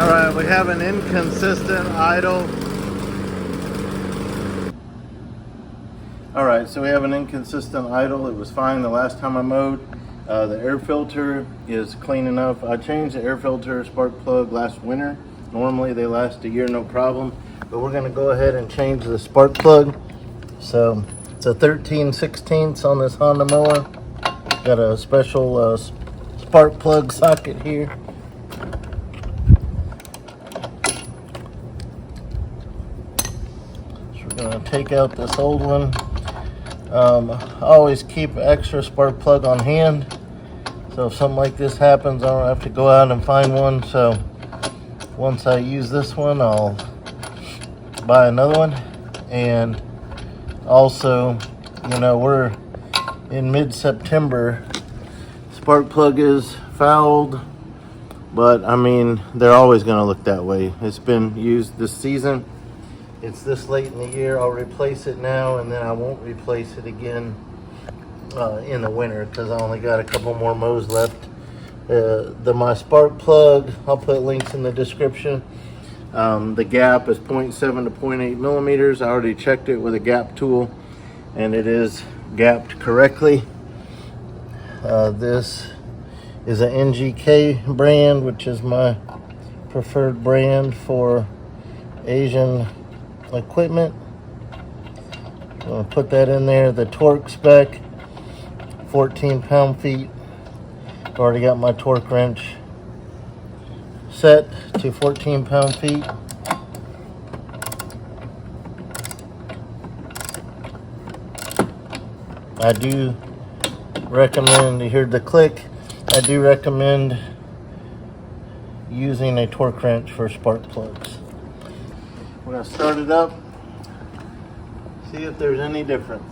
All right, we have an inconsistent idle. All right, so we have an inconsistent idle. It was fine the last time I mowed. The air filter is clean enough. I changed the air filter spark plug last winter. Normally they last a year, no problem. But we're gonna go ahead and change the spark plug. So it's a 13/16 on this Honda mower. Got a special spark plug socket here. So we're gonna take out this old one. I always keep an extra spark plug on hand, so if something like this happens, I don't have to go out and find one. So once I use this one, I'll buy another one. And also, you know, we're in mid-September. Spark plug is fouled, but I mean, they're always going to look that way. It's been used this season. It's this late in the year. I'll replace it now, and then I won't replace it again in the winter because I only got a couple more mows left. My spark plug, I'll put links in the description. The gap is 0.7 to 0.8 millimeters. I already checked it with a gap tool, and it is gapped correctly. This is an NGK brand, which is my preferred brand for Asian equipment. I'm going to put that in there. The torque spec, 14 pound-feet. I've already got my torque wrench set to 14 pound-feet. I do recommend, you heard the click, I do recommend using a torque wrench for spark plugs. We're going to start it up, see if there's any difference.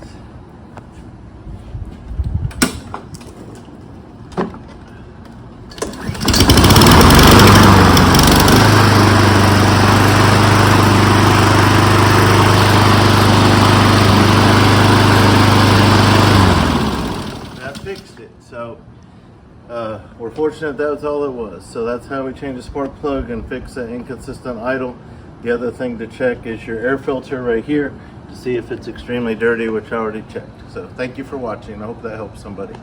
That fixed it. So we're fortunate that was all it was. So that's how we change the spark plug and fix an inconsistent idle. The other thing to check is your air filter right here to see if it's extremely dirty, which I already checked. So thank you for watching. I hope that helps somebody.